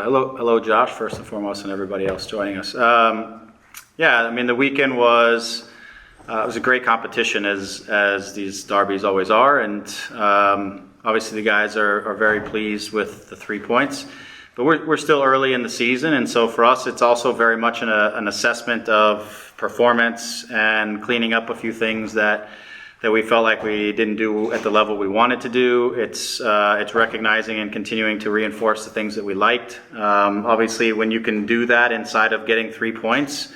Hello, Josh, first and foremost, and everybody else joining us. The weekend was it was a great competition, as these derbies always are, and obviously the guys are very pleased with the 3 points. But we're still early in the season, and so for us, it's also very much an assessment of performance and cleaning up a few things that we felt like we didn't do at the level we wanted to do. It's recognizing and continuing to reinforce the things that we liked. Obviously, when you can do that inside of getting 3 points,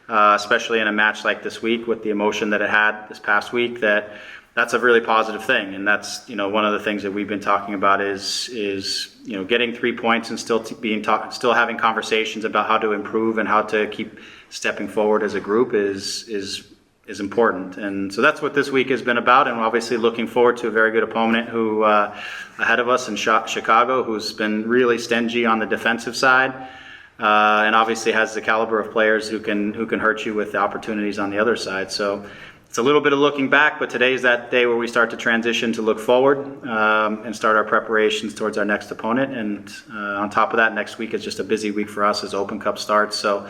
especially in a match like this week with the emotion that it had this past week, that's a really positive thing. And that's, one of the things that we've been talking about is getting 3 points and still having conversations about how to improve and how to keep stepping forward as a group is important. And so that's what this week has been about. And we're obviously looking forward to a very good opponent who ahead of us in Chicago, who's been really stingy on the defensive side. And obviously has the caliber of players who can hurt you with the opportunities on the other side. So it's a little bit of looking back, but today's that day where we start to transition to look forward and start our preparations towards our next opponent. And on top of that, next week is just a busy week for us as Open Cup starts. So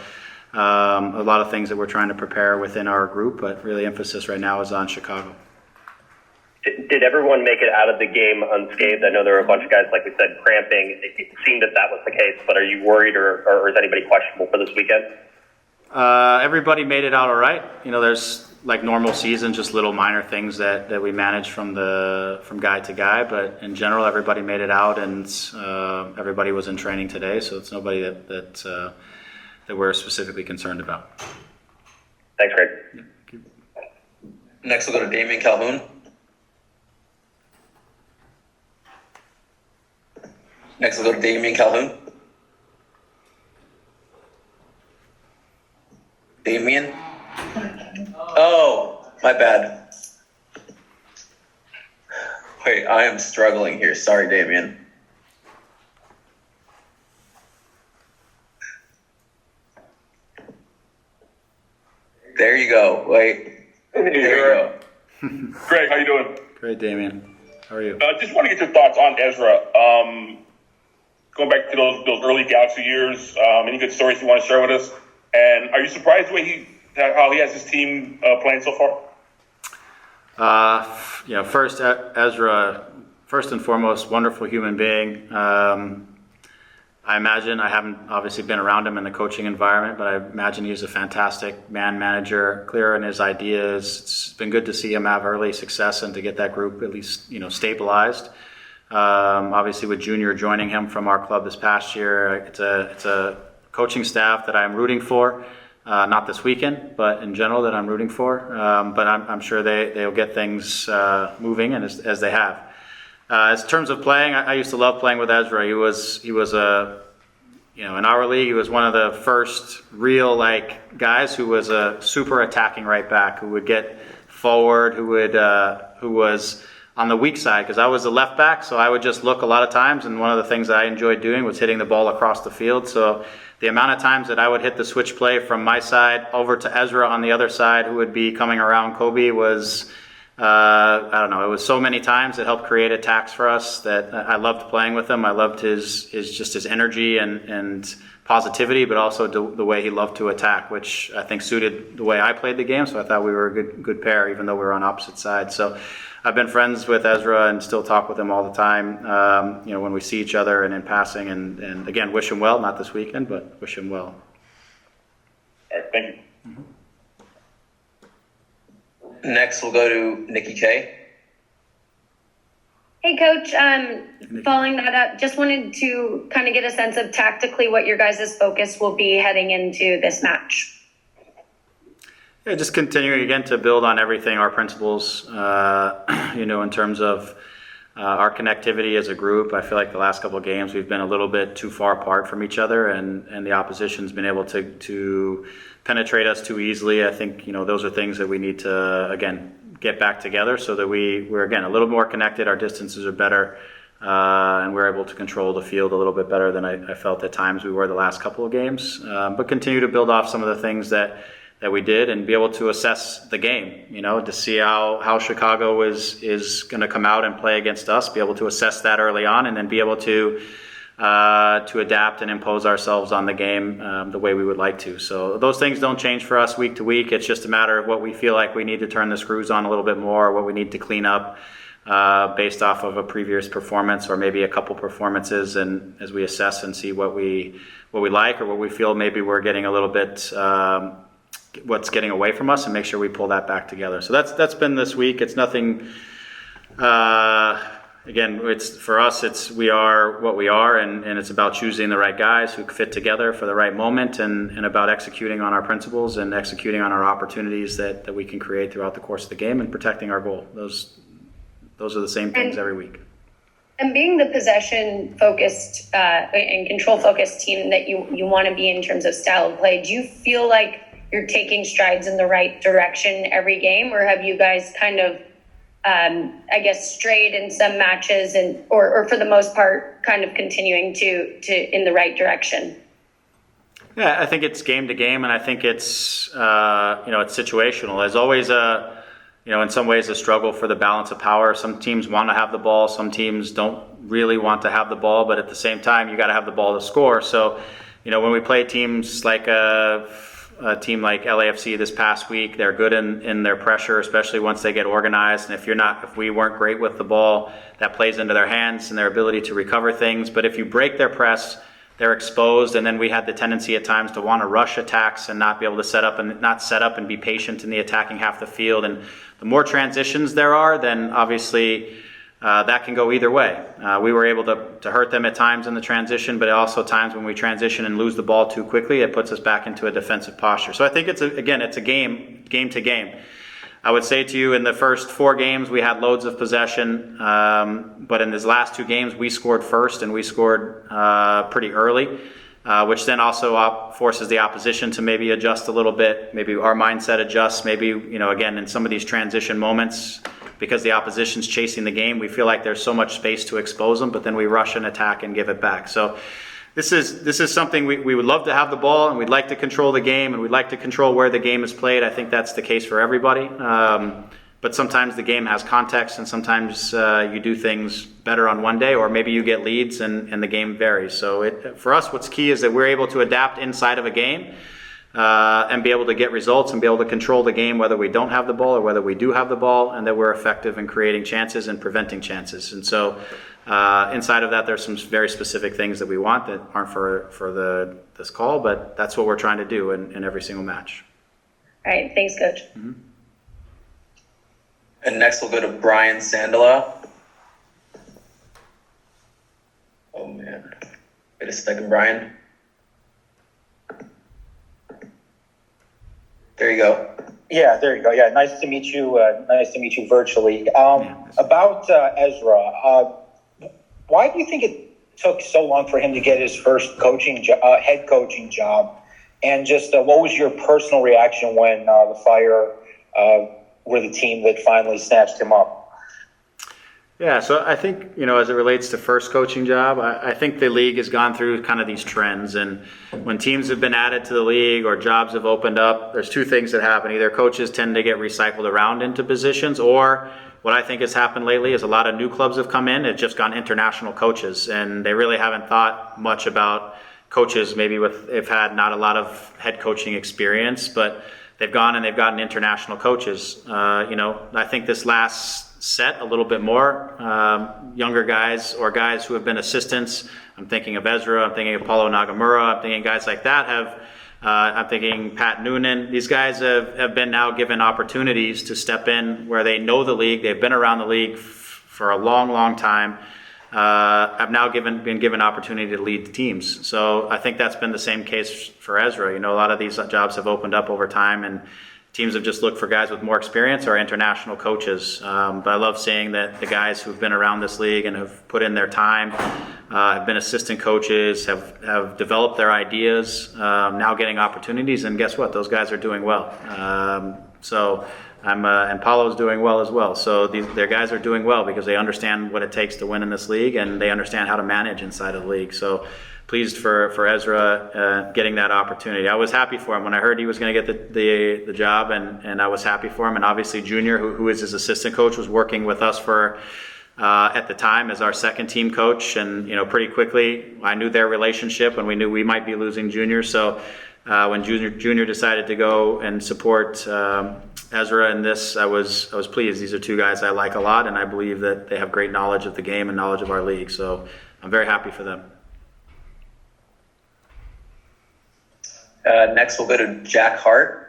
a lot of things that we're trying to prepare within our group, but really emphasis right now is on Chicago. Did everyone make it out of the game unscathed? I know there were a bunch of guys, like we said, cramping. It seemed that was the case, but are you worried or is anybody questionable for this weekend? Everybody made it out all right. There's like normal season, just little minor things that we manage from guy to guy, but in general, everybody made it out, and everybody was in training today, so it's nobody that we're specifically concerned about. Thanks, Greg. Yeah, thank you. Next, we'll go to Damian Calhoun. Damian? Oh, my bad. Wait, I am struggling here. Sorry, Damian. There you go. Wait. There you go. Greg, how you doing? Great, Damian. How are you? Just want to get your thoughts on Ezra. Going back to those early Galaxy years, any good stories you want to share with us? And are you surprised the way how he has his team playing so far? First, Ezra, first and foremost, wonderful human being. I imagine, I haven't obviously been around him in the coaching environment, but I imagine he's a fantastic man manager, clear in his ideas. It's been good to see him have early success and to get that group at least, stabilized. Obviously with Junior joining him from our club this past year, it's a coaching staff that I'm rooting for. Not this weekend, but in general that I'm rooting for. But I'm sure they'll get things moving, and as they have. As terms of playing, I used to love playing with Ezra. He was in our league, he was one of the first real guys who was a super attacking right back, who would get forward, who was on the weak side, because I was the left back, so I would just look a lot of times, and one of the things that I enjoyed doing was hitting the ball across the field. So the amount of times that I would hit the switch play from my side over to Ezra on the other side, who would be coming around Kobe, was it was so many times that helped create attacks for us that I loved playing with him. I loved his energy and positivity, but also the way he loved to attack, which I think suited the way I played the game. So I thought we were a good pair, even though we were on opposite sides. So I've been friends with Ezra and still talk with him all the time, when we see each other and in passing. And again, wish him well, not this weekend, but wish him well. All right, thank you. Mm-hmm. Next, we'll go to Nikki K. Hey, Coach. Following that up, just wanted to kind of get a sense of tactically what your guys' focus will be heading into this match. Yeah, just continuing again to build on everything, our principles, in terms of our connectivity as a group. I feel like the last couple of games we've been a little bit too far apart from each other, and the opposition's been able to penetrate us too easily. I think, those are things that we need to, again, get back together so that we're again, a little more connected. Our distances are better, and we're able to control the field a little bit better than I felt at times we were the last couple of games. But continue to build off some of the things that we did and be able to assess the game, to see how Chicago is going to come out and play against us, be able to assess that early on, and then be able to to adapt and impose ourselves on the game the way we would like to. So those things don't change for us week to week. It's just a matter of what we feel like we need to turn the screws on a little bit more, what we need to clean up based off of a previous performance or maybe a couple performances, and as we assess and see what we like or what we feel maybe we're getting a little bit what's getting away from us, and make sure we pull that back together. So that's been this week. It's nothing. Again, it's for us. We are what we are, and it's about choosing the right guys who fit together for the right moment, and about executing on our principles and executing on our opportunities that we can create throughout the course of the game, and protecting our goal. Those are the same things every week. And being the possession-focused and control-focused team that you want to be in terms of style of play, do you feel like you're taking strides in the right direction every game, or have you guys kind of strayed in some matches, or for the most part, kind of continuing to in the right direction? Yeah, I think it's game to game, and I think it's it's situational. There's always in some ways a struggle for the balance of power. Some teams want to have the ball, some teams don't really want to have the ball, but at the same time, you got to have the ball to score. So, when we play teams like a team like LAFC this past week, they're good in their pressure, especially once they get organized. And if we weren't great with the ball, that plays into their hands and their ability to recover things. But if you break their press, they're exposed, and then we had the tendency at times to want to rush attacks and not be able to set up and be patient in the attacking half of the field. And the more transitions there are, then obviously that can go either way. We were able to hurt them at times in the transition, but also times when we transition and lose the ball too quickly, it puts us back into a defensive posture. So I think it's a game to game. I would say to you, in the first 4 games, we had loads of possession, but in these last 2 games, we scored first, and we scored pretty early, which then also forces the opposition to maybe adjust a little bit. Maybe our mindset adjusts. Maybe, again, in some of these transition moments, because the opposition's chasing the game, we feel like there's so much space to expose them, but then we rush an attack and give it back. So this is something we would love to have the ball, and we'd like to control the game, and we'd like to control where the game is played. I think that's the case for everybody. But sometimes the game has context, and sometimes you do things better on one day, or maybe you get leads and the game varies. So for us, what's key is that we're able to adapt inside of a game and be able to get results and be able to control the game, whether we don't have the ball or whether we do have the ball, and that we're effective in creating chances and preventing chances. And so inside of that, there's some very specific things that we want that aren't for this call, but that's what we're trying to do in every single match. All right, thanks, Coach. Mm-hmm. And next we'll go to Brian Sandala. Oh man. Wait a second, Brian. There you go. Yeah, there you go. Yeah, nice to meet you. Nice to meet you virtually. About Ezra, why do you think it took so long for him to get his first head coaching job? And just what was your personal reaction when the Fire were the team that finally snatched him up? Yeah, so I think, as it relates to first coaching job, I think the league has gone through kind of these trends. And when teams have been added to the league or jobs have opened up, there's 2 things that happen. Either coaches tend to get recycled around into positions, or what I think has happened lately is a lot of new clubs have come in. It's just gone international coaches, and they really haven't thought much about coaches. Maybe they've had not a lot of head coaching experience, but they've gone and they've gotten international coaches. I think this last set a little bit more younger guys or guys who have been assistants. I'm thinking of Ezra, I'm thinking of Paulo Nagamura, I'm thinking guys like that I'm thinking Pat Noonan. These guys have been now given opportunities to step in where they know the league, they've been around the league for a long, long time, have now been given opportunity to lead teams. So I think that's been the same case for Ezra. A lot of these jobs have opened up over time, and teams have just looked for guys with more experience or international coaches. But I love seeing that the guys who've been around this league and have put in their time, have been assistant coaches, have developed their ideas, now getting opportunities. And guess what? Those guys are doing well. And Paulo's doing well as well. So their guys are doing well because they understand what it takes to win in this league, and they understand how to manage inside of the league. So pleased for Ezra getting that opportunity. I was happy for him when I heard he was going to get the job, and I was happy for him. And obviously Junior, who is his assistant coach, was working with us for at the time as our second team coach, and pretty quickly I knew their relationship, and we knew we might be losing Junior. So when Junior decided to go and support Ezra in this, I was pleased. These are two guys I like a lot, and I believe that they have great knowledge of the game and knowledge of our league. So I'm very happy for them. Next, we'll go to Jack Hart.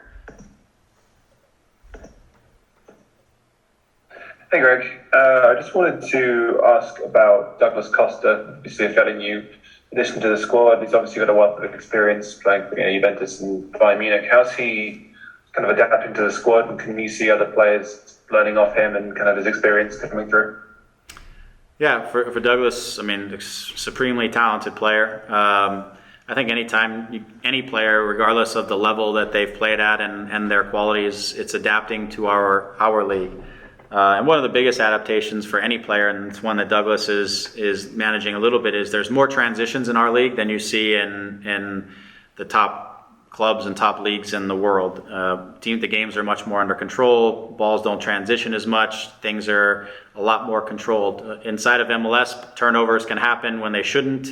Hey Greg, I just wanted to ask about Douglas Costa, obviously a fairly new addition to the squad. He's obviously got a wealth of experience playing for Juventus and Bayern Munich. How's he kind of adapting to the squad, and can you see other players learning off him and kind of his experience coming through? Yeah, for Douglas, I mean, supremely talented player. I think anytime any player, regardless of the level that they've played at and their qualities, it's adapting to our league. And one of the biggest adaptations for any player, and it's one that Douglas is managing a little bit, is there's more transitions in our league than you see in the top clubs and top leagues in the world. The games are much more under control. Balls don't transition as much. Things are a lot more controlled. Inside of MLS, turnovers can happen when they shouldn't,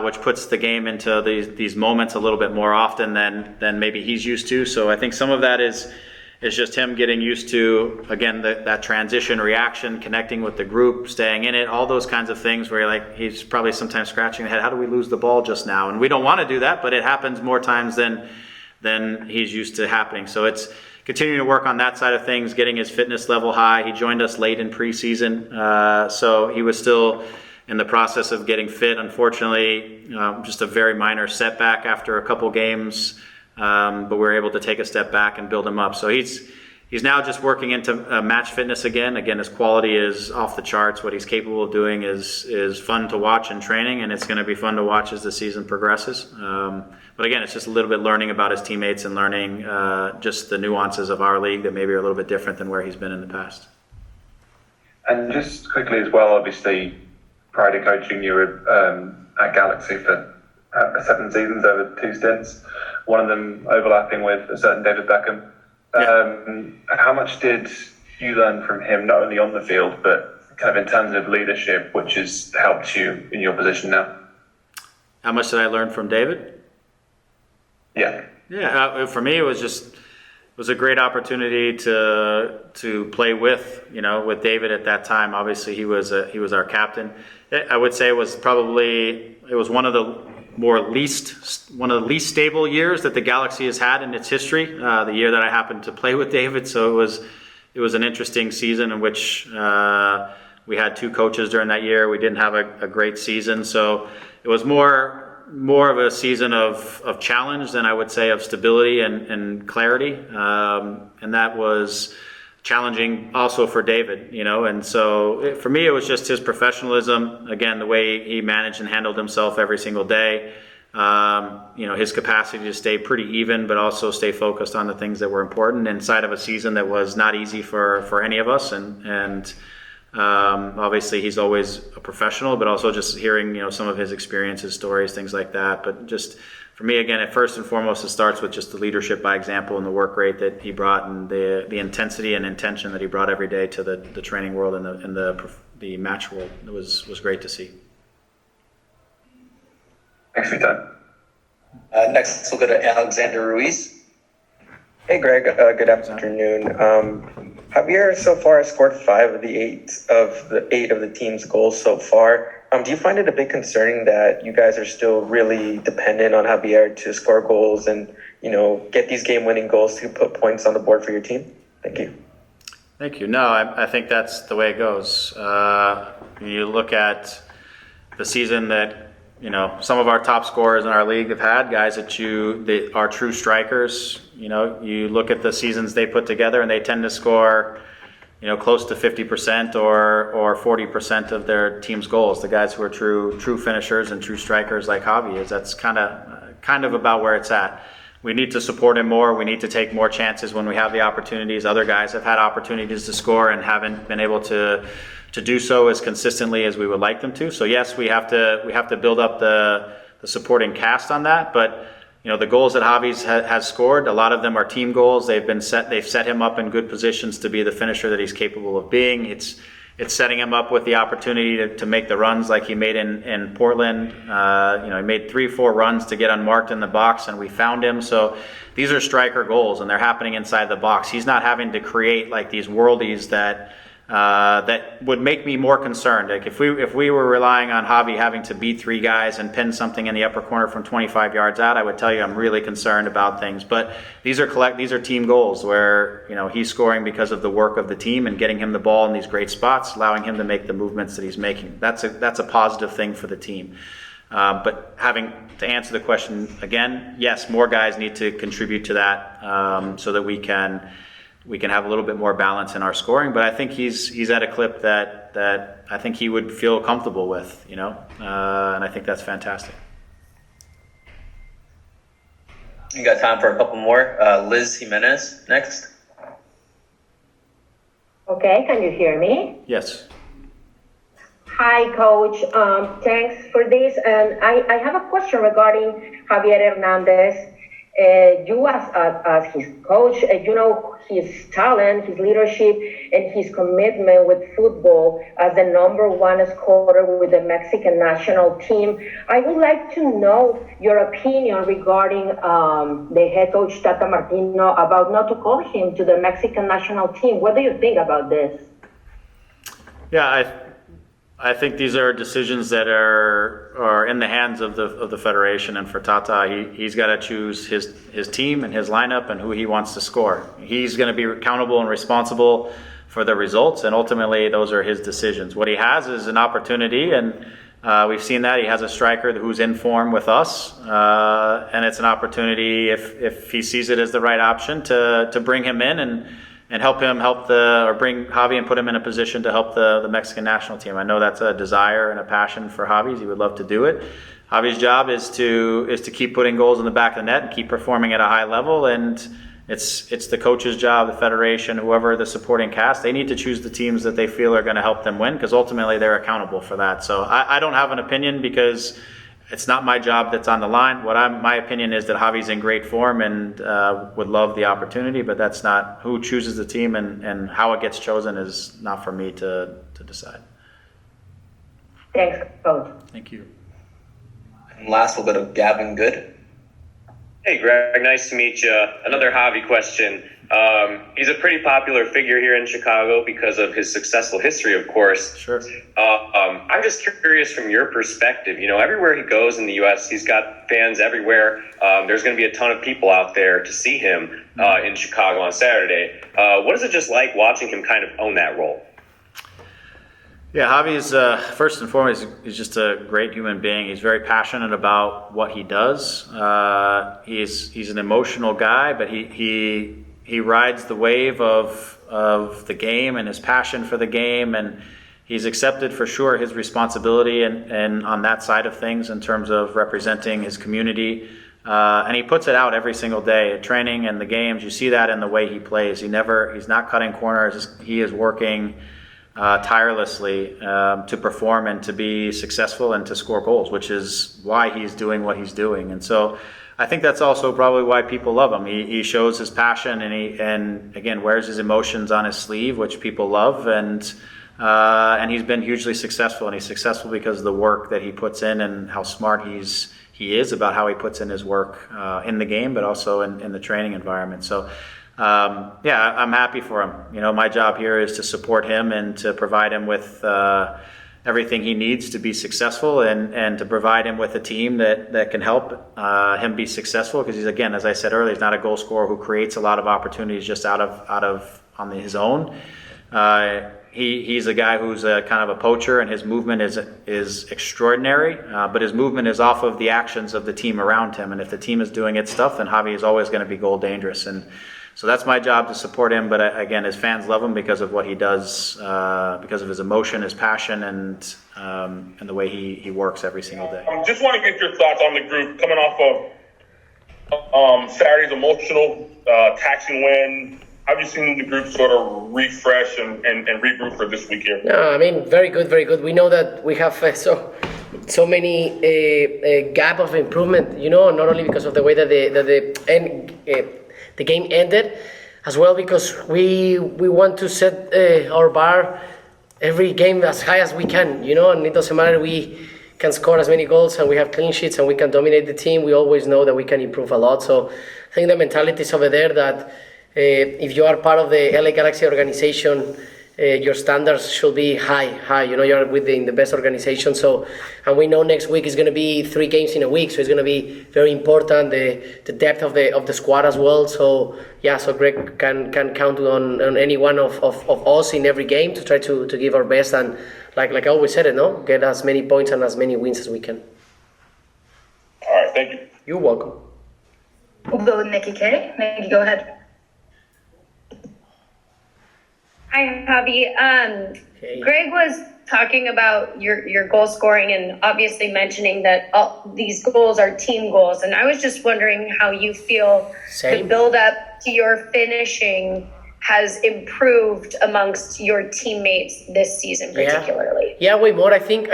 which puts the game into these moments a little bit more often than maybe he's used to. So I think some of that is just him getting used to, again, that transition reaction, connecting with the group, staying in it, all those kinds of things where he's probably sometimes scratching the head, how do we lose the ball just now? And we don't want to do that, but it happens more times than he's used to happening. So it's continuing to work on that side of things, getting his fitness level high. He joined us late in preseason, so he was still in the process of getting fit. Unfortunately, just a very minor setback after a couple games. But we're able to take a step back and build him up. So he's now just working into match fitness again. Again, his quality is off the charts. What he's capable of doing is fun to watch in training, and it's going to be fun to watch as the season progresses. But again, it's just a little bit learning about his teammates and learning just the nuances of our league that maybe are a little bit different than where he's been in the past. And just quickly as well, obviously, prior to coaching, you were at Galaxy for 7 seasons over 2 stints. One of them overlapping with a certain David Beckham. How much did you learn from him, not only on the field, but kind of in terms of leadership, which has helped you in your position now? How much did I learn from David? Yeah. Yeah, for me, it was a great opportunity to play with David at that time. Obviously, he was our captain. I would say it was one of the least stable years that the Galaxy has had in its history. The year that I happened to play with David, so it was an interesting season in which we had 2 coaches during that year. We didn't have a great season, so it was more of a season of challenge than I would say of stability and clarity, and that was challenging also for David, and so for me it was just his professionalism, again, the way he managed and handled himself every single day, his capacity to stay pretty even but also stay focused on the things that were important inside of a season that was not easy for any of us, and obviously he's always a professional, but also just hearing some of his experiences, stories, things like that. But just for me, again, first and foremost, it starts with just the leadership by example and the work rate that he brought, and the intensity and intention that he brought every day to the training world and the match world. It was great to see. Thanks for your time. Next, we'll go to Alexander Ruiz. Hey, Greg. Good afternoon. Javier so far has scored 5 of the 8 of the team's goals so far. Do you find it a bit concerning that you guys are still really dependent on Javier to score goals and get these game-winning goals to put points on the board for your team? Thank you. Thank you. No, I think that's the way it goes. You look at the season that some of our top scorers in our league have had, guys that are true strikers. You look at the seasons they put together, and they tend to score, close to 50% or 40% of their team's goals. The guys who are true finishers and true strikers like Javi is. That's kind of about where it's at. We need to support him more. We need to take more chances when we have the opportunities. Other guys have had opportunities to score and haven't been able to do so as consistently as we would like them to. So yes, we have to build up the supporting cast on that. But the goals that Javi has scored, a lot of them are team goals. They've set him up in good positions to be the finisher that he's capable of being. It's it's setting him up with the opportunity to make the runs like he made in Portland. He made 3-4 runs to get unmarked in the box, and we found him. So these are striker goals, and they're happening inside the box. He's not having to create like these worldies that would make me more concerned. Like if we were relying on Javi having to beat 3 guys and pin something in the upper corner from 25 yards out, I would tell you I'm really concerned about things. But these are team goals where he's scoring because of the work of the team and getting him the ball in these great spots, allowing him to make the movements that he's making. That's a positive thing for the team. But to answer the question again, yes, more guys need to contribute to that so that we can have a little bit more balance in our scoring. But I think he's at a clip that I think he would feel comfortable with, and I think that's fantastic. You got time for a couple more. Liz Jimenez next. Okay, can you hear me? Yes. Hi, Coach. Thanks for this. And I have a question regarding Javier Hernandez. You as his coach, you know his talent, his leadership, and his commitment with football as the #1 scorer with the Mexican national team. I would like to know your opinion regarding the head coach Tata Martino about not to call him to the Mexican national team. What do you think about this? Yeah, I think these are decisions that are in the hands of the federation, and for Tata, he's got to choose his team and his lineup and who he wants to score. He's going to be accountable and responsible for the results, and ultimately those are his decisions. What he has is an opportunity, and we've seen that he has a striker who's in form with us, and it's an opportunity if he sees it as the right option to bring him in and bring Javi and put him in a position to help the Mexican national team. I know that's a desire and a passion for Javi's. He would love to do it. Javi's job is to keep putting goals in the back of the net and keep performing at a high level. And it's the coach's job, the federation, whoever the supporting cast. They need to choose the teams that they feel are going to help them win, because ultimately they're accountable for that. So I don't have an opinion because it's not my job that's on the line. My opinion is that Javi's in great form and would love the opportunity, but that's not who chooses the team, and how it gets chosen is not for me to decide. Thanks, Coach. Thank you. And last, we'll go to Gavin Good. Hey, Greg. Nice to meet you. Another Javi question. He's a pretty popular figure here in Chicago because of his successful history, of course. Sure. I'm just curious from your perspective. Everywhere he goes in the U.S., he's got fans everywhere. There's going to be a ton of people out there to see him in Chicago on Saturday. What is it just like watching him kind of own that role? Yeah, Javi is first and foremost, he's just a great human being. He's very passionate about what he does. He's an emotional guy, but he rides the wave of the game and his passion for the game, and he's accepted for sure his responsibility and on that side of things in terms of representing his community. And he puts it out every single day at training and the games. You see that in the way he plays. He's not cutting corners. He is working tirelessly to perform and to be successful and to score goals, which is why he's doing what he's doing. And so I think that's also probably why people love him. He shows his passion and again wears his emotions on his sleeve, which people love, and he's been hugely successful. And he's successful because of the work that he puts in and how smart he is about how he puts in his work in the game, but also in the training environment. So I'm happy for him. My job here is to support him and to provide him with everything he needs to be successful and to provide him with a team that can help him be successful, because he's, again, as I said earlier, he's not a goal scorer who creates a lot of opportunities just out of on his own. He's a guy who's a kind of a poacher, and his movement is extraordinary, but his movement is off of the actions of the team around him, and if the team is doing its stuff, then Javi is always going to be goal dangerous. And so that's my job, to support him. But again, his fans love him because of what he does, because of his emotion, his passion, and the way he works every single day. Just want to get your thoughts on the group coming off of Saturday's emotional, taxing win. Have you seen the group sort of refresh and regroup for this week here? No, I mean, very good, very good. We know that we have so many gap of improvement, not only because of the way that the game ended, as well because we want to set our bar every game as high as we can, and it doesn't matter. We can score as many goals and we have clean sheets and we can dominate the team. We always know that we can improve a lot. So I think the mentality is over there that if you are part of the LA Galaxy organization, your standards should be high. You're within the best organization. So, and we know next week is going to be 3 games in a week, so it's going to be very important. The depth of the squad as well. So so Greg can count on any one of us in every game to try to give our best and like I always said get as many points and as many wins as we can. All right, thank you. You're welcome. We'll go with Nikki K. Nikki, go ahead. Hi, Javi. Hey. Greg was talking about your goal scoring and obviously mentioning that all these goals are team goals. And I was just wondering how you feel the build up to your finishing has improved amongst your teammates this season, particularly. Yeah, way more. I think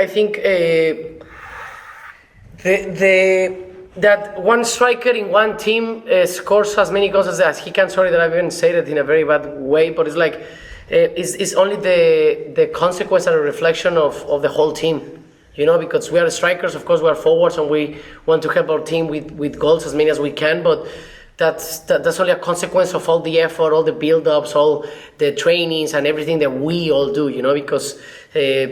that one striker in one team scores as many goals as he can. Sorry that I even said it in a very bad way, but it's like it's only the consequence and a reflection of the whole team. Because we are strikers, of course, we are forwards, and we want to help our team with goals as many as we can, but that's only a consequence of all the effort, all the build-ups, all the trainings and everything that we all do, because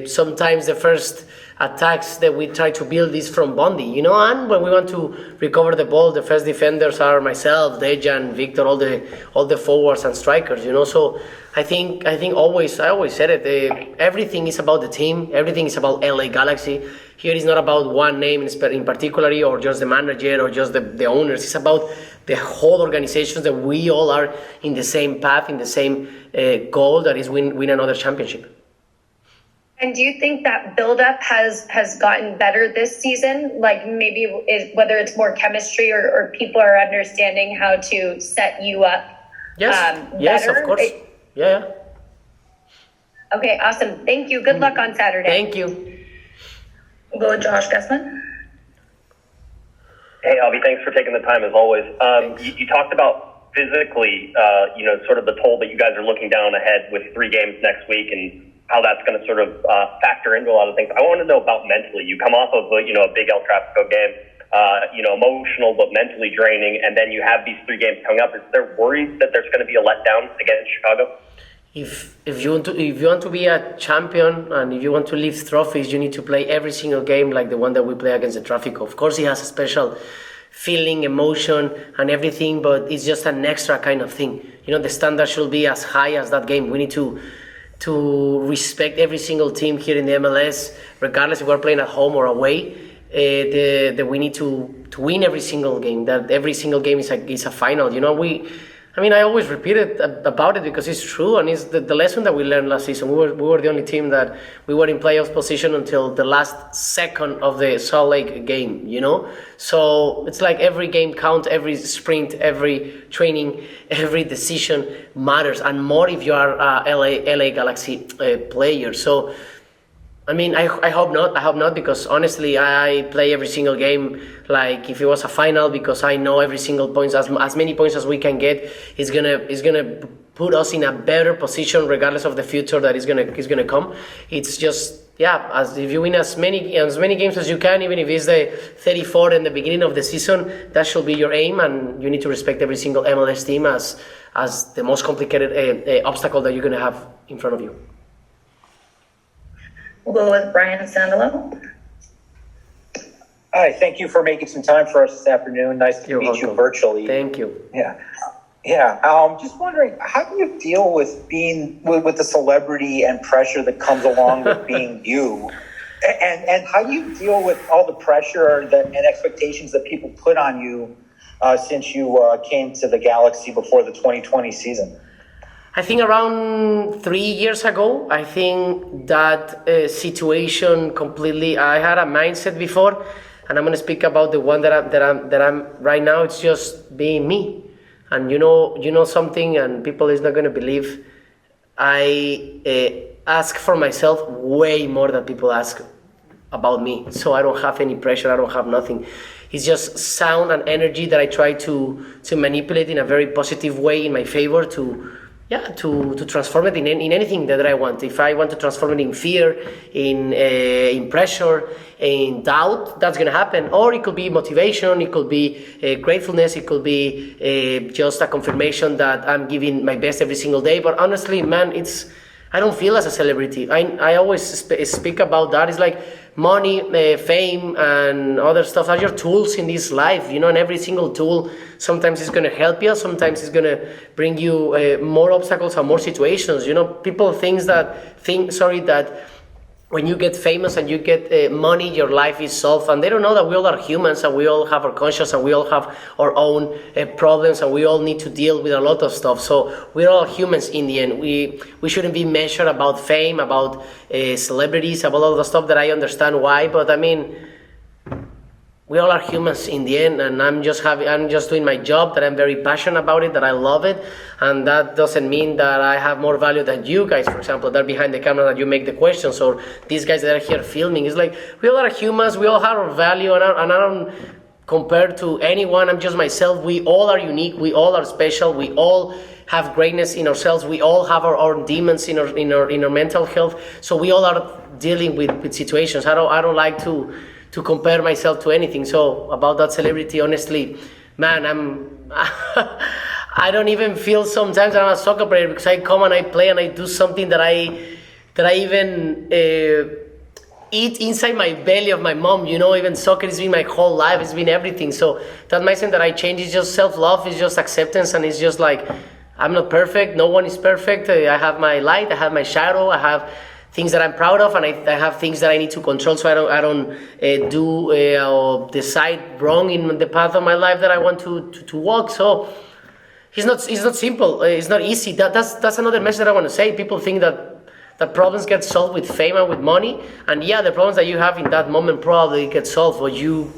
sometimes the first attacks that we try to build is from Bondi, and when we want to recover the ball, the first defenders are myself, Dejan, Victor, all the forwards and strikers, so I think I always said it, everything is about the team, everything is about LA Galaxy. Here is not about one name in particular or just the manager or just the owners. It's about the whole organization, that we all are in the same path, in the same goal, that is win another championship. And do you think that build-up has gotten better this season? Like maybe whether it's more chemistry or people are understanding how to set you up Yes, better? of course. Yeah. Okay, awesome. Thank you. Good luck on Saturday. Thank you. We'll go with Josh Gessman. Hey, Javi, thanks for taking the time as always. You talked about physically, sort of the toll that you guys are looking down ahead with 3 games next week and how that's going to sort of factor into a lot of things. I want to know about mentally. You come off of a big El Trafico game, emotional but mentally draining, and then you have these 3 games coming up. Is there worries that there's going to be a letdown against Chicago? If you want to be a champion and if you want to lift trophies, you need to play every single game like the one that we play against the Trafico. Of course, it has a special feeling, emotion, and everything, but it's just an extra kind of thing. The standard should be as high as that game. We need to respect every single team here in the MLS, regardless if we're playing at home or away. That we need to win every single game. That every single game is a final. I always repeat it about it because it's true, and it's the lesson that we learned last season. We were the only team that we were in playoff position until the last second of the Salt Lake game, So it's like every game counts, every sprint, every training, every decision matters, and more if you are a LA Galaxy player. So I hope not. I hope not, because honestly, I play every single game like if it was a final, because I know every single point, as many points as we can get, is gonna put us in a better position, regardless of the future that is gonna come. It's just as if you win as many games as you can, even if it's the 34 in the beginning of the season, that should be your aim, and you need to respect every single MLS team as the most complicated obstacle that you're gonna have in front of you. We'll go with Brian Sandalo. Hi, thank you for making some time for us this afternoon. Nice to meet you virtually. Thank you. Yeah. Just wondering, how do you deal with being with the celebrity and pressure that comes along with being you? And how do you deal with all the pressure and expectations that people put on you since you came to the Galaxy before the 2020 season? I think around 3 years ago, I think that situation completely. I had a mindset before, and I'm gonna speak about the one that I'm right now. It's just being me, and you know something, and people is not gonna believe. I ask for myself way more than people ask about me, so I don't have any pressure. I don't have nothing. It's just sound and energy that I try to manipulate in a very positive way in my favor to transform it in anything that I want. If I want to transform it in fear, in pressure, in doubt, that's going to happen. Or it could be motivation, it could be gratefulness, it could be just a confirmation that I'm giving my best every single day. But honestly, man, I don't feel as a celebrity. I always speak about that. It's like money, fame, and other stuff are your tools in this life, and every single tool, sometimes it's going to help you, sometimes it's going to bring you more obstacles and more situations. People think that when you get famous and you get money, your life is solved, and they don't know that we all are humans and we all have our conscience and we all have our own problems and we all need to deal with a lot of stuff. So we're all humans in the end. We shouldn't be measured about fame, about celebrities, about all the stuff that I understand why, but I mean, we all are humans in the end, and I'm just doing my job, that I'm very passionate about it, that I love it, and that doesn't mean that I have more value than you guys, for example, that are behind the camera that you make the questions, or these guys that are here filming. It's like, we all are humans, we all have our value, and I don't compare to anyone. I'm just myself. We all are unique, we all are special, we all have greatness in ourselves, we all have our own demons in our mental health, so we all are dealing with situations. I don't like to compare myself to anything. So about that celebrity, honestly, man, I don't even feel sometimes I'm a soccer player, because I come and I play and I do something that I even eat inside my belly of my mom. Even soccer has been my whole life. It's been everything. So that mindset that I change is just self-love, it's just acceptance, and it's just like, I'm not perfect. No one is perfect. I have my light, I have my shadow, I have things that I'm proud of, and I have things that I need to control, so I don't do or decide wrong in the path of my life that I want to walk. So it's not simple. It's not easy. That's another message that I want to say. People think that problems get solved with fame and with money, and the problems that you have in that moment probably get solved, but you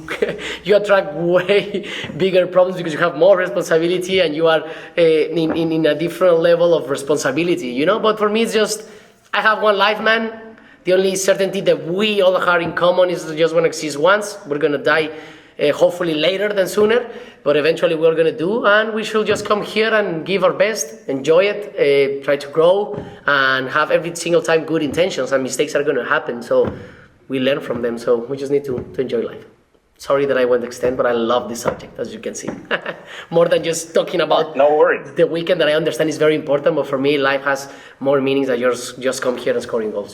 attract way bigger problems because you have more responsibility and you are in a different level of responsibility. But for me, it's just, I have one life, man. The only certainty that we all have in common is just going to exist once. We're going to die, hopefully later than sooner, but eventually we're going to do, and we should just come here and give our best, enjoy it, try to grow, and have every single time good intentions, and mistakes are going to happen, so we learn from them, so we just need to enjoy life. Sorry that I went extend, but I love this subject, as you can see. More than just talking about no worries. The weekend, that I understand is very important, but for me, life has more meanings than just come here and scoring goals,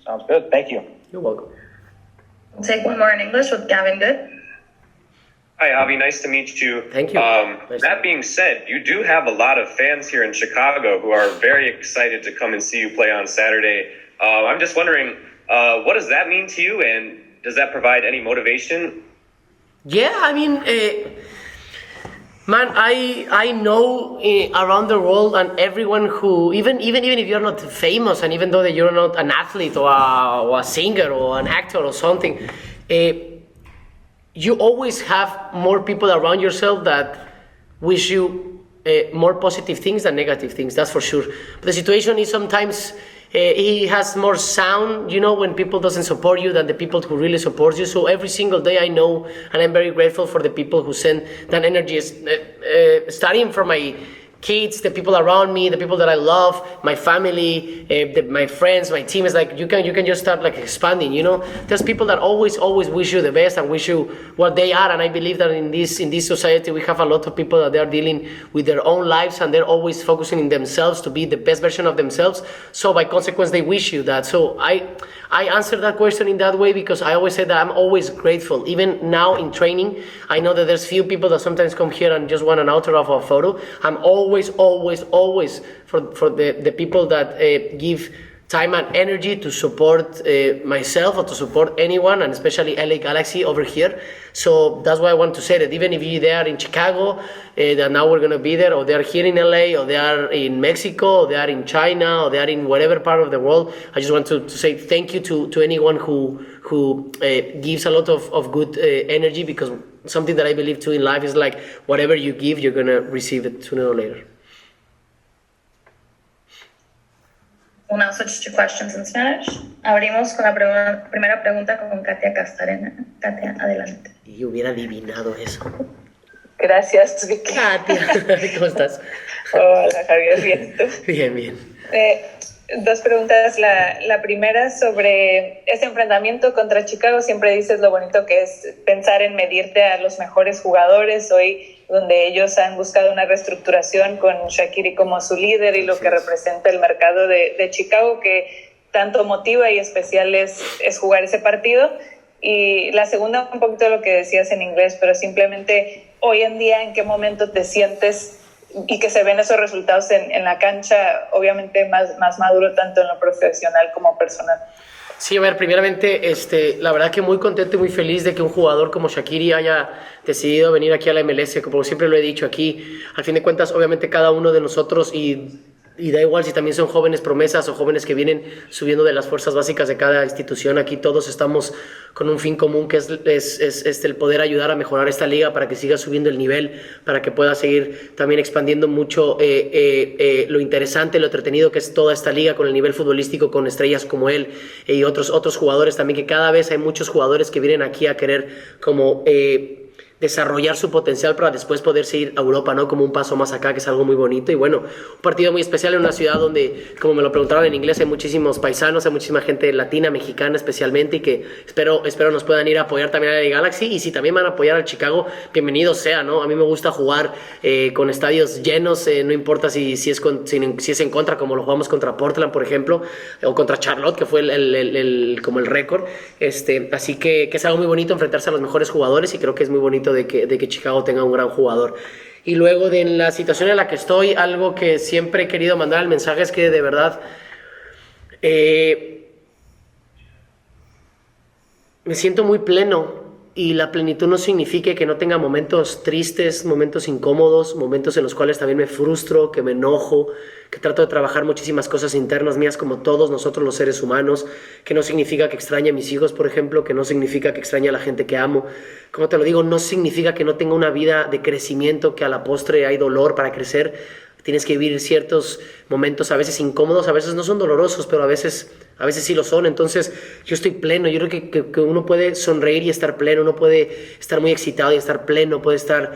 Sounds good. Thank you. You're welcome. We'll take one more in English with Gavin Good. Hi, Javi. Nice to meet you. Thank you. That being said, you do have a lot of fans here in Chicago who are very excited to come and see you play on Saturday. I'm just wondering, what does that mean to you, and does that provide any motivation? Yeah, I mean, man, I know around the world, and everyone who, even if you're not famous, and even though that you're not an athlete or a singer or an actor or something, you always have more people around yourself that wish you more positive things than negative things, that's for sure. But the situation is sometimes he has more sound, when people doesn't support you than the people who really support you. So every single day I know, and I'm very grateful for the people who send that energy, starting from my kids, the people around me, the people that I love, my family, my friends, my team. Is like you can just start like expanding. There's people that always wish you the best and wish you what they are. And I believe that in this society we have a lot of people that they are dealing with their own lives, and they're always focusing in themselves to be the best version of themselves. So by consequence, they wish you that. So I answer that question in that way because I always say that I'm always grateful. Even now in training, I know that there's few people that sometimes come here and just want an autograph or a photo. I'm always for the people that give time and energy to support myself or to support anyone, and especially LA Galaxy over here. So that's why I want to say that even if they are in Chicago, that now we're going to be there, or they are here in LA, or they are in Mexico, or they are in China, or they are in whatever part of the world, I just want to say thank you to anyone who gives a lot of good energy, because something that I believe too in life is like whatever you give, you're going to receive it sooner or later. We'll now switch to questions in Spanish. Abrimos con la primera pregunta con Katia Castarena. Katia, adelante. Y hubiera adivinado eso. Gracias, Vicky. Katia, ¿cómo estás? Hola, Javier, bien. ¿Tú? Bien, bien. Dos preguntas. La primera sobre ese enfrentamiento contra Chicago. Siempre dices lo bonito que es pensar en medirte a los mejores jugadores. Hoy, donde ellos han buscado una reestructuración con Shaqiri como su líder y lo que representa el mercado de Chicago, que tanto motiva y especial es jugar ese partido. Y la segunda, un poquito de lo que decías en inglés, pero simplemente hoy en día, ¿en qué momento te sientes y que se ven esos resultados en la cancha, obviamente más maduro tanto en lo profesional como personal? Sí, a ver, primeramente, la verdad que muy contento y muy feliz de que un jugador como Shaqiri haya decidido venir aquí a la MLS, como siempre lo he dicho aquí. Al fin de cuentas, obviamente cada uno de nosotros, y da igual si también son jóvenes promesas o jóvenes que vienen subiendo de las fuerzas básicas de cada institución, aquí todos estamos con un fin común, que es el poder ayudar a mejorar esta liga para que siga subiendo el nivel, para que pueda seguir también expandiendo mucho lo interesante, lo entretenido que es toda esta liga con el nivel futbolístico, con estrellas como él y otros jugadores también, que cada vez hay muchos jugadores que vienen aquí a querer como desarrollar su potencial para después poderse ir a Europa, ¿no? Como un paso más acá, que es algo muy bonito. Y bueno, un partido muy especial en una ciudad donde, como me lo preguntaron en inglés, hay muchísimos paisanos, hay muchísima gente latina, mexicana especialmente, y que espero nos puedan ir a apoyar también a la Galaxy. Y si también van a apoyar al Chicago, bienvenido sea, ¿no? A mí me gusta jugar con estadios llenos, no importa si es en contra, como lo jugamos contra Portland, por ejemplo, o contra Charlotte, que fue como el récord. Así que es algo muy bonito enfrentarse a los mejores jugadores, y creo que es muy bonito de que Chicago tenga un gran jugador. Y luego de la situación en la que estoy, algo que siempre he querido mandar el mensaje es que de verdad me siento muy pleno, y la plenitud no significa que no tenga momentos tristes, momentos incómodos, momentos en los cuales también me frustro, que me enojo, que trato de trabajar muchísimas cosas internas mías como todos nosotros los seres humanos, que no significa que extrañe a mis hijos, por ejemplo, que no significa que extrañe a la gente que amo. Como te lo digo, no significa que no tenga una vida de crecimiento, que a la postre hay dolor para crecer. Tienes que vivir ciertos momentos a veces incómodos, a veces no son dolorosos, pero a veces sí lo son. Entonces yo estoy pleno. Yo creo que uno puede sonreír y estar pleno, uno puede estar muy excitado y estar pleno, puede estar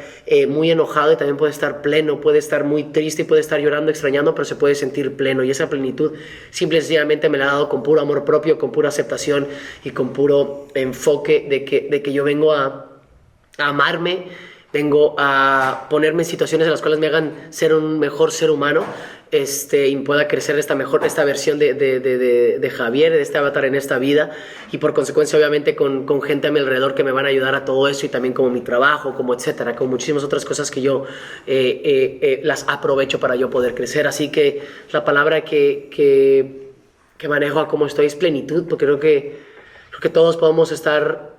muy enojado y también puede estar pleno, puede estar muy triste y puede estar llorando, extrañando, pero se puede sentir pleno. Y esa plenitud simple y sencillamente me la ha dado con puro amor propio, con pura aceptación y con puro enfoque de que yo vengo a amarme. Vengo a ponerme en situaciones en las cuales me hagan ser un mejor ser humano, y pueda crecer esta versión de Javier, de este avatar en esta vida, y por consecuencia obviamente con gente a mi alrededor que me van a ayudar a todo eso, y también como mi trabajo, como etcétera, como muchísimas otras cosas que yo las aprovecho para yo poder crecer. Así que la palabra que manejo a cómo estoy es plenitud, porque creo que todos podemos estar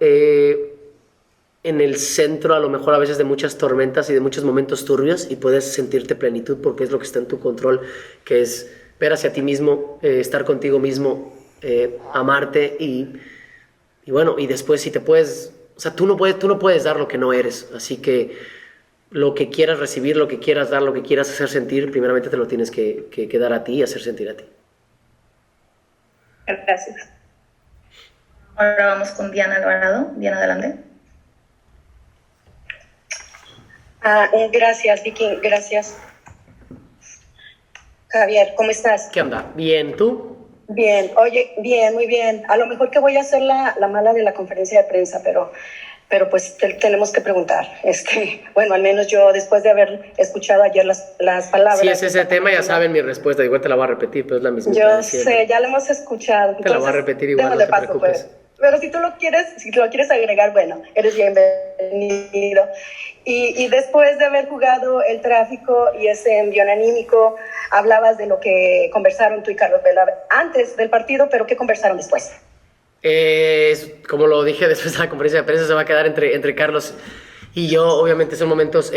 en el centro, a lo mejor a veces, de muchas tormentas y de muchos momentos turbios, y puedes sentirte plenitud porque es lo que está en tu control, que es ver hacia ti mismo, estar contigo mismo, amarte y bueno, y después si te puedes, o sea, tú no puedes dar lo que no eres, así que lo que quieras recibir, lo que quieras dar, lo que quieras hacer sentir, primeramente te lo tienes que dar a ti y hacer sentir a ti. Gracias. Ahora vamos con Diana Alvarado. Diana, adelante. Gracias, Vicky, gracias. Javier, ¿cómo estás? ¿Qué onda? Bien, ¿tú? Bien, oye, bien, muy bien. A lo mejor que voy a ser la mala de la conferencia de prensa, pero pues tenemos que preguntar. Bueno, al menos yo, después de haber escuchado ayer las palabras... Sí, es ese tema, ya saben mi respuesta, igual te la voy a repetir, pero es la misma. Yo sé, ya la hemos escuchado. Te la voy a repetir igual, no te preocupes. Pues. Pero si tú lo quieres agregar, bueno, eres bienvenido. Y después de haber jugado el Trafico y ese envión anímico, hablabas de lo que conversaron tú y Carlos Vela antes del partido, pero ¿qué conversaron después? Como lo dije después de la conferencia de prensa, se va a quedar entre Carlos y yo. Obviamente son momentos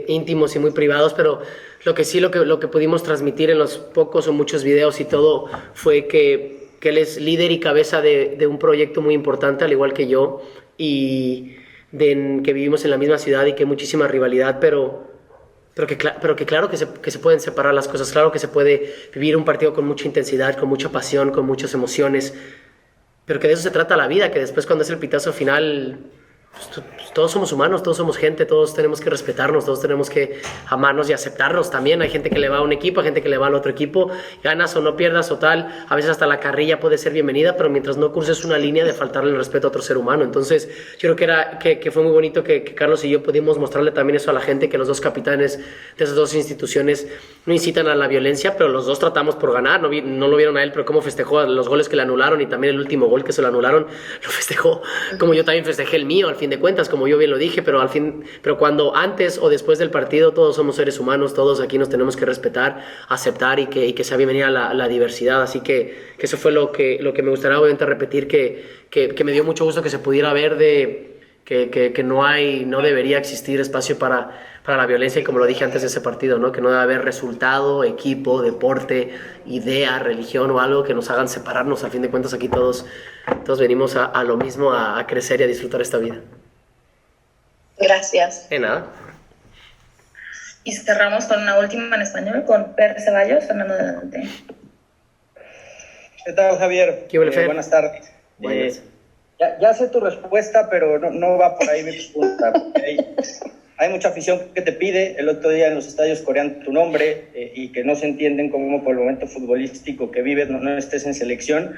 íntimos y muy privados, pero lo que pudimos transmitir en los pocos o muchos videos y todo fue que él es líder y cabeza de un proyecto muy importante, al igual que yo, y que vivimos en la misma ciudad y que hay muchísima rivalidad, pero que claro que se pueden separar las cosas, claro que se puede vivir un partido con mucha intensidad, con mucha pasión, con muchas emociones, pero que de eso se trata la vida, que después cuando es el pitazo final todos somos humanos, todos somos gente, todos tenemos que respetarnos, todos tenemos que amarnos y aceptarnos también. Hay gente que le va a un equipo, hay gente que le va al otro equipo, ganas o no pierdas o tal, a veces hasta la carrilla puede ser bienvenida, pero mientras no cruces una línea de faltarle el respeto a otro ser humano. Entonces yo creo que fue muy bonito que Carlos y yo pudimos mostrarle también eso a la gente, que los dos capitanes de esas dos instituciones no incitan a la violencia, pero los dos tratamos por ganar. No lo vieron a él, pero cómo festejó los goles que le anularon y también el último gol que se lo anularon, lo festejó como yo también festejé el mío, al fin de cuentas, como yo bien lo dije, pero cuando antes o después del partido todos somos seres humanos, todos aquí nos tenemos que respetar, aceptar y que sea bienvenida la diversidad. Así que eso fue lo que me gustaría obviamente repetir, que me dio mucho gusto que se pudiera ver que no debería existir espacio para la violencia, y como lo dije antes de ese partido, ¿no? Que no debe haber resultado, equipo, deporte, idea, religión o algo que nos hagan separarnos. Al fin de cuentas aquí todos venimos a lo mismo, a crecer y a disfrutar esta vida. Gracias. De nada. Y cerramos con una última en español con Per Ceballos. Fernando, adelante. ¿Qué tal, Javier? Buenas tardes. Buenas. Ya sé tu respuesta, pero no va por ahí mi pregunta. Hay mucha afición que te pide. El otro día en los estadios corean tu nombre y que no se entienden cómo por el momento futbolístico que vives no estés en selección.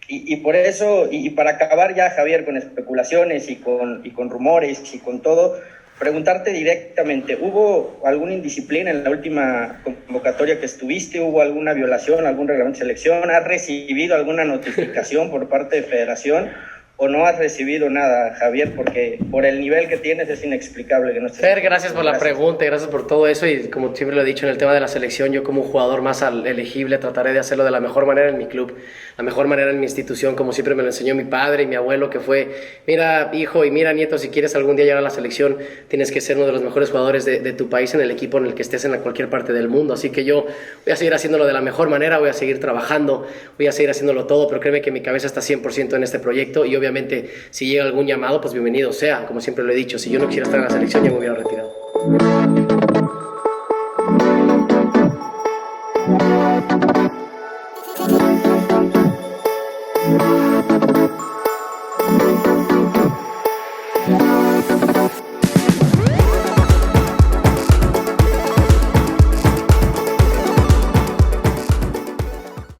Y por eso, y para acabar ya, Javier, con especulaciones y con rumores y con todo, preguntarte directamente, ¿hubo alguna indisciplina en la última convocatoria que estuviste? ¿Hubo alguna violación, algún reglamento de selección? ¿Has recibido alguna notificación por parte de Federación? ¿O no has recibido nada, Javier? Porque por el nivel que tienes es inexplicable que no estés... Fer, gracias por la pregunta y gracias por todo eso. Y como siempre lo he dicho en el tema de la selección, yo como un jugador más elegible trataré de hacerlo de la mejor manera en mi club, la mejor manera en mi institución, como siempre me lo enseñó mi padre y mi abuelo, que fue, mira hijo y mira nieto, si quieres algún día llegar a la selección, tienes que ser uno de los mejores jugadores de tu país en el equipo en el que estés en cualquier parte del mundo. Así que yo voy a seguir haciéndolo de la mejor manera, voy a seguir trabajando, voy a seguir haciéndolo todo, pero créeme que mi cabeza está 100% en este proyecto y obviamente si llega algún llamado, pues bienvenido sea. Como siempre lo he dicho, si yo no quisiera estar en la selección, ya me hubiera retirado.